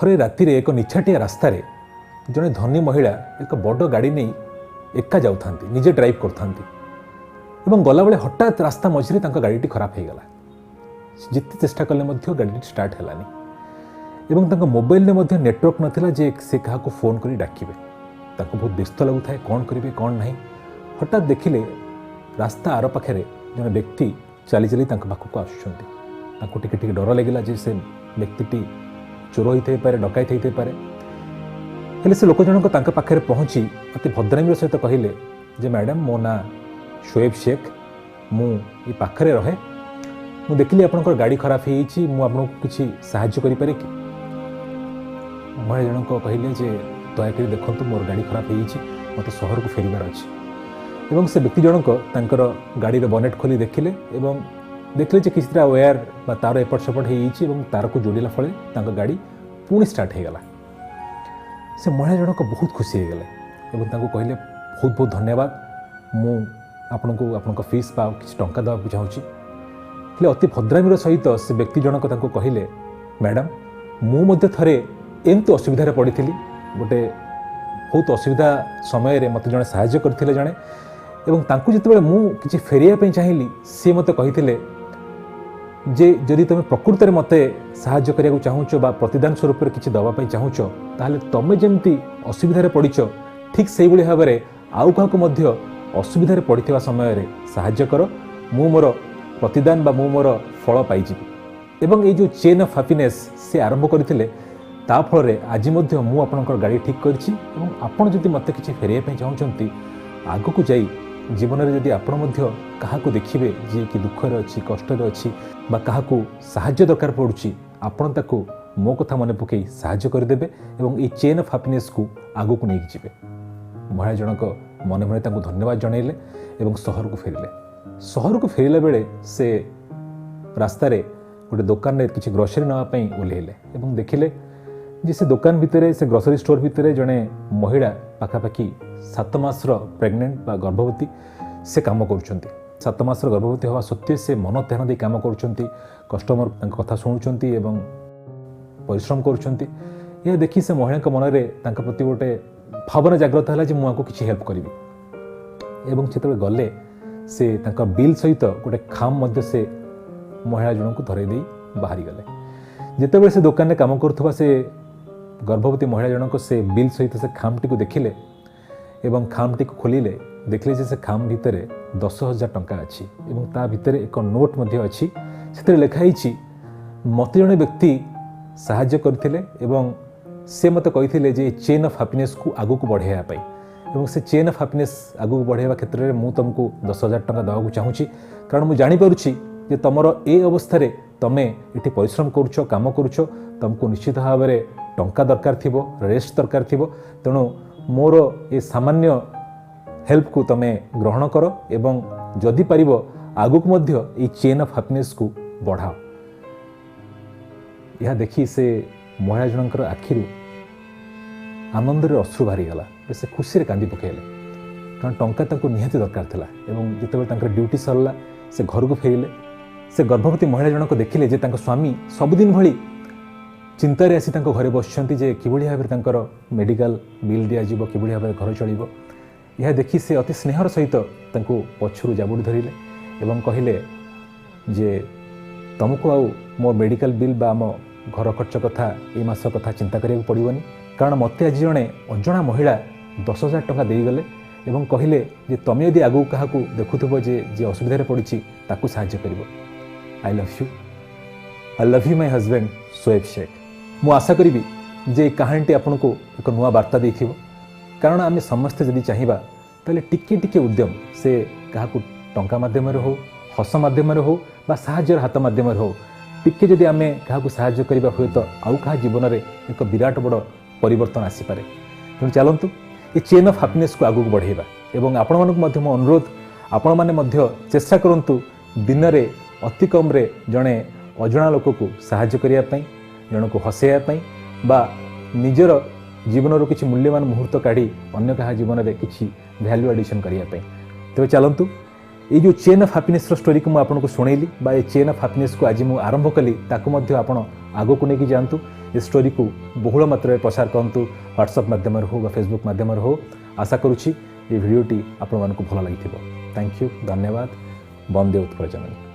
ଥରେ ରାତିରେ ଏକ ନିଛାଟିଆ ରାସ୍ତାରେ ଜଣେ ଧନୀ ମହିଳା ଏକ ବଡ଼ ଗାଡ଼ି ନେଇ ଏକା ଯାଉଥାନ୍ତି, ନିଜେ ଡ୍ରାଇଭ୍ କରୁଥାନ୍ତି ଏବଂ ଗଲାବେଳେ ହଠାତ୍ ରାସ୍ତା ମଝିରେ ତାଙ୍କ ଗାଡ଼ିଟି ଖରାପ ହୋଇଗଲା। ଯେତେ ଚେଷ୍ଟା କଲେ ମଧ୍ୟ ଗାଡ଼ିଟି ଷ୍ଟାର୍ଟ ହେଲାନି ଏବଂ ତାଙ୍କ ମୋବାଇଲରେ ମଧ୍ୟ ନେଟୱାର୍କ ନଥିଲା ଯେ ସେ କାହାକୁ ଫୋନ୍ କରି ଡାକିବେ। ତାଙ୍କୁ ବହୁତ ବ୍ୟସ୍ତ ଲାଗୁଥାଏ, କ'ଣ କରିବେ କ'ଣ ନାହିଁ। ହଠାତ୍ ଦେଖିଲେ ରାସ୍ତା ଆର ପାଖରେ ଜଣେ ବ୍ୟକ୍ତି ଚାଲି ଚାଲି ତାଙ୍କ ପାଖକୁ ଆସୁଛନ୍ତି। ତାଙ୍କୁ ଟିକେ ଟିକେ ଡର ଲାଗିଲା ଯେ ସେ ବ୍ୟକ୍ତିଟି ଚୋର ହୋଇଥାଇପାରେ, ଡକାୟତ ହୋଇଥାଇପାରେ। ହେଲେ ସେ ଲୋକ ଜଣକ ତାଙ୍କ ପାଖରେ ପହଞ୍ଚି ଅତି ଭଦ୍ରାମୀର ସହିତ କହିଲେ ଯେ ମ୍ୟାଡ଼ାମ୍, ମୋ ନାଁ ଶୋଏବ ଶେଖ, ମୁଁ ଏ ପାଖରେ ରହେ। ମୁଁ ଦେଖିଲି ଆପଣଙ୍କର ଗାଡ଼ି ଖରାପ ହୋଇଯାଇଛି, ମୁଁ ଆପଣଙ୍କୁ କିଛି ସାହାଯ୍ୟ କରିପାରେ କି? ମହିଳା ଜଣକ କହିଲେ ଯେ ଦୟାକରି ଦେଖନ୍ତୁ, ମୋର ଗାଡ଼ି ଖରାପ ହୋଇଯାଇଛି, ମୋତେ ସହରକୁ ଫେରିବାର ଅଛି। ଏବଂ ସେ ବ୍ୟକ୍ତି ଜଣକ ତାଙ୍କର ଗାଡ଼ିର ବନେଟ୍ ଖୋଲି ଦେଖିଲେ ଏବଂ ଦେଖିଲେ ଯେ କିଛିଟା ୱେୟାର ବା ତାର ଏପଟ ସେପଟ ହୋଇଯାଇଛି ଏବଂ ତାରକୁ ଯୋଡ଼ିଲା ଫଳରେ ତାଙ୍କ ଗାଡ଼ି ପୁଣି ଷ୍ଟାର୍ଟ ହୋଇଗଲା। ସେ ମହିଳା ଜଣକ ବହୁତ ଖୁସି ହୋଇଗଲେ ଏବଂ ତାଙ୍କୁ କହିଲେ ବହୁତ ବହୁତ ଧନ୍ୟବାଦ, ମୁଁ ଆପଣଙ୍କୁ ଆପଣଙ୍କ ଫିସ୍ ବା କିଛି ଟଙ୍କା ଦେବାକୁ ଚାହୁଁଛି। ହେଲେ ଅତି ଭଦ୍ରାମୀର ସହିତ ସେ ବ୍ୟକ୍ତି ଜଣକ ତାଙ୍କୁ କହିଲେ ମ୍ୟାଡ଼ାମ୍, ମୁଁ ମଧ୍ୟ ଥରେ ଏମିତି ଅସୁବିଧାରେ ପଡ଼ିଥିଲି। ଗୋଟେ ବହୁତ ଅସୁବିଧା ସମୟରେ ମୋତେ ଜଣେ ସାହାଯ୍ୟ କରିଥିଲେ ଜଣେ, ଏବଂ ତାଙ୍କୁ ଯେତେବେଳେ ମୁଁ କିଛି ଫେରାଇବା ପାଇଁ ଚାହିଁଲି, ସିଏ ମୋତେ କହିଥିଲେ ଯେ ଯଦି ତୁମେ ପ୍ରକୃତରେ ମୋତେ ସାହାଯ୍ୟ କରିବାକୁ ଚାହୁଁଛ ବା ପ୍ରତିଦାନ ସ୍ୱରୂପରେ କିଛି ଦେବା ପାଇଁ ଚାହୁଁଛ, ତାହେଲେ ତୁମେ ଯେମିତି ଅସୁବିଧାରେ ପଡ଼ିଛ ଠିକ୍ ସେଇଭଳି ଭାବରେ ଆଉ କାହାକୁ ମଧ୍ୟ ଅସୁବିଧାରେ ପଡ଼ିଥିବା ସମୟରେ ସାହାଯ୍ୟ କର, ମୁଁ ମୋର ପ୍ରତିଦାନ ବା ମୁଁ ମୋର ଫଳ ପାଇଯିବି। ଏବଂ ଏଇ ଯେଉଁ ଚେନ୍ ଅଫ୍ ହ୍ୟାପିନେସ୍ ସେ ଆରମ୍ଭ କରିଥିଲେ, ତା ଫଳରେ ଆଜି ମଧ୍ୟ ମୁଁ ଆପଣଙ୍କର ଗାଡ଼ି ଠିକ୍ କରିଛି ଏବଂ ଆପଣ ଯଦି ମୋତେ କିଛି ଫେରାଇବା ପାଇଁ ଚାହୁଁଛନ୍ତି, ଆଗକୁ ଯାଇ ଜୀବନରେ ଯଦି ଆପଣ ମଧ୍ୟ କାହାକୁ ଦେଖିବେ ଯିଏକି ଦୁଃଖରେ ଅଛି, କଷ୍ଟରେ ଅଛି ବା କାହାକୁ ସାହାଯ୍ୟ ଦରକାର ପଡ଼ୁଛି, ଆପଣ ତାକୁ ମୋ କଥା ମନେ ପକାଇ ସାହାଯ୍ୟ କରିଦେବେ ଏବଂ ଏଇ ଚେନ୍ ଅଫ୍ ହ୍ୟାପିନେସ୍କୁ ଆଗକୁ ନେଇକି ଯିବେ। ମହିଳା ଜଣକ ମନେ ମନେ ତାଙ୍କୁ ଧନ୍ୟବାଦ ଜଣାଇଲେ ଏବଂ ସହରକୁ ଫେରିଲେ। ସହରକୁ ଫେରିଲା ବେଳେ ସେ ରାସ୍ତାରେ ଗୋଟେ ଦୋକାନରେ କିଛି ଗ୍ରୋସରୀ ନେବା ପାଇଁ ଓହ୍ଲେଇଲେ ଏବଂ ଦେଖିଲେ ଯେ ସେ ଦୋକାନ ଭିତରେ, ସେ ଗ୍ରୋସରୀ ଷ୍ଟୋର ଭିତରେ ଜଣେ ମହିଳା ପାଖାପାଖି 7 ମାସର ପ୍ରେଗନେଣ୍ଟ ବା ଗର୍ଭବତୀ ସେ କାମ କରୁଛନ୍ତି। 7 ମାସର ଗର୍ଭବତୀ ହେବା ସତ୍ତ୍ୱେ ସେ ମନ ଧ୍ୟାନ ଦେଇ କାମ କରୁଛନ୍ତି, କଷ୍ଟମର ତାଙ୍କ କଥା ଶୁଣୁଛନ୍ତି ଏବଂ ପରିଶ୍ରମ କରୁଛନ୍ତି। ଏହା ଦେଖି ସେ ମହିଳାଙ୍କ ମନରେ ତାଙ୍କ ପ୍ରତି ଗୋଟେ ଭାବନା ଜାଗ୍ରତ ହେଲା ଯେ ମୁଁ ଆଙ୍କୁ କିଛି ହେଲ୍ପ କରିବି। ଏବଂ ଯେତେବେଳେ ଗଲେ ସେ ତାଙ୍କ ବିଲ୍ ସହିତ ଗୋଟେ ଖାମ୍ ମଧ୍ୟ ସେ ମହିଳା ଜଣଙ୍କୁ ଧରାଇ ଦେଇ ବାହାରିଗଲେ। ଯେତେବେଳେ ସେ ଦୋକାନରେ କାମ କରୁଥିବା ସେ ଗର୍ଭବତୀ ମହିଳା ଜଣକ ସେ ବିଲ୍ ସହିତ ସେ ଖାମ୍ଟିକୁ ଦେଖିଲେ ଏବଂ ଖାମ୍ଟିକୁ ଖୋଲିଲେ, ଦେଖିଲେ ଯେ ସେ ଖାମ୍ ଭିତରେ 10,000 ଟଙ୍କା ଅଛି ଏବଂ ତା ଭିତରେ ଏକ ନୋଟ୍ ମଧ୍ୟ ଅଛି। ସେଥିରେ ଲେଖା ହେଇଛି, ମୋତେ ଜଣେ ବ୍ୟକ୍ତି ସାହାଯ୍ୟ କରିଥିଲେ ଏବଂ ସେ ମୋତେ କହିଥିଲେ ଯେ ଏ ଚେନ୍ ଅଫ୍ ହ୍ୟାପିନେସ୍କୁ ଆଗକୁ ବଢ଼ାଇବା ପାଇଁ, ଏବଂ ସେ ଚେନ୍ ଅଫ୍ ହ୍ୟାପିନେସ୍ ଆଗକୁ ବଢ଼ାଇବା କ୍ଷେତ୍ରରେ ମୁଁ ତୁମକୁ 10,000 ଟଙ୍କା ଦେବାକୁ ଚାହୁଁଛି, କାରଣ ମୁଁ ଜାଣିପାରୁଛି ଯେ ତୁମର ଏ ଅବସ୍ଥାରେ ତୁମେ ଏଠି ପରିଶ୍ରମ କରୁଛ, କାମ କରୁଛ, ତୁମକୁ ନିଶ୍ଚିତ ଭାବରେ ଟଙ୍କା ଦରକାର ଥିବ, ରେଷ୍ଟ ଦରକାର ଥିବ, ତେଣୁ ମୋର ଏ ସାମାନ୍ୟ ହେଲ୍ପକୁ ତୁମେ ଗ୍ରହଣ କର ଏବଂ ଯଦି ପାରିବ ଆଗକୁ ମଧ୍ୟ ଏଇ ଚେନ୍ ଅଫ୍ ହ୍ୟାପିନେସ୍କୁ ବଢ଼ାଅ। ଏହା ଦେଖି ସେ ମହିଳା ଜଣଙ୍କର ଆଖିରୁ ଆନନ୍ଦରେ ଅଶ୍ରୁ ବାହାରିଗଲା। ସେ ଖୁସିରେ କାନ୍ଦି ପକାଇଲେ, କାରଣ ଟଙ୍କା ତାଙ୍କୁ ନିହାତି ଦରକାର ଥିଲା। ଏବଂ ଯେତେବେଳେ ତାଙ୍କର ଡ୍ୟୁଟି ସରିଲା, ସେ ଘରକୁ ଫେରିଲେ। ସେ ଗର୍ଭବତୀ ମହିଳା ଜଣକ ଦେଖିଲେ ଯେ ତାଙ୍କ ସ୍ୱାମୀ ସବୁଦିନ ଭଳି ଚିନ୍ତାରେ ଆସି ତାଙ୍କ ଘରେ ବସିଛନ୍ତି ଯେ କିଭଳି ଭାବରେ ତାଙ୍କର ମେଡ଼ିକାଲ ବିଲ୍ ଦିଆଯିବ, କିଭଳି ଭାବରେ ଘର ଚଳିବ। ଏହା ଦେଖି ସେ ଅତି ସ୍ନେହର ସହିତ ତାଙ୍କୁ ପଛରୁ ଜାବୁଡ଼ି ଧରିଲେ ଏବଂ କହିଲେ ଯେ ତୁମକୁ ଆଉ ମୋ ମେଡ଼ିକାଲ ବିଲ୍ ବା ଆମ ଘର ଖର୍ଚ୍ଚ କଥା, ଏଇ ମାସ କଥା ଚିନ୍ତା କରିବାକୁ ପଡ଼ିବନି, କାରଣ ମୋତେ ଆଜି ଜଣେ ଅଜଣା ମହିଳା 10,000 ଟଙ୍କା ଦେଇଗଲେ ଏବଂ କହିଲେ ଯେ ତୁମେ ଯଦି ଆଗକୁ କାହାକୁ ଦେଖୁଥିବ ଯେ ଯିଏ ଅସୁବିଧାରେ ପଡ଼ିଛି, ତାକୁ ସାହାଯ୍ୟ କରିବ। I love you my husband Shoaib Sheikh. ମୁଁ ଆଶା କରିବି ଯେ এই କାହାଣୀଟି ଆପଣଙ୍କୁ ଏକ ନୂଆ ବାର୍ତ୍ତା ଦେଇଥିବ, କାରଣ ଆମେ ସମସ୍ତେ ଯଦି ଚାହିଁବା ତାହେଲେ ଟିକେ ଟିକେ ଉଦ୍ୟମ, ସେ କାହାକୁ ଟଙ୍କା ମାଧ୍ୟମରେ ହେଉ, ହସ ମାଧ୍ୟମରେ ହେଉ ବା ସାହାଯ୍ୟର ହାତ ମାଧ୍ୟମରେ ହେଉ, ଟିକେ ଯଦି ଆମେ କାହାକୁ ସାହାଯ୍ୟ କରିବା, ହୁଏତ ଆଉ କାହା ଜୀବନରେ ଏକ ବିରାଟ ବଡ଼ ପରିବର୍ତ୍ତନ ଆସିପାରେ। ତେଣୁ ଚାଲନ୍ତୁ ଏ ଚେନ୍ ଅଫ୍ ହ୍ୟାପିନେସ୍କୁ ଆଗକୁ ବଢ଼ାଇବା ଏବଂ ଆପଣମାନଙ୍କୁ ମଧ୍ୟ ମୋ ଅନୁରୋଧ, ଆପଣମାନେ ମଧ୍ୟ ଚେଷ୍ଟା କରନ୍ତୁ ଦିନରେ ଅତି କମ୍ରେ ଜଣେ ଅଜଣା ଲୋକକୁ ସାହାଯ୍ୟ କରିବା ପାଇଁ, ଜଣକୁ ହସାଇବା ପାଇଁ ବା ନିଜର ଜୀବନରୁ କିଛି ମୂଲ୍ୟବାନ ମୁହୂର୍ତ୍ତ କାଢ଼ି ଅନ୍ୟ କାହା ଜୀବନରେ କିଛି ଭ୍ୟାଲ୍ୟୁ ଆଡ଼ିସନ୍ କରିବା ପାଇଁ। ତେବେ ଚାଲନ୍ତୁ ये जो चेन ऑफ हैप्पीनेस स्टोरी को आपको शुणेली ये चेन ऑफ हैप्पीनेस को आज मुझे आरंभ कली आप आग को लेकिन जातु ये स्टोरी को बहुल मात्रा प्रसार करूँ व्हाट्सएप मध्यम हो फेसबुक मध्यम हो आशा करुच्ची ये भिडियोटी आपण मानक भल लगी। थैंक यू धन्यवाद। वंदे उत्कल जननी।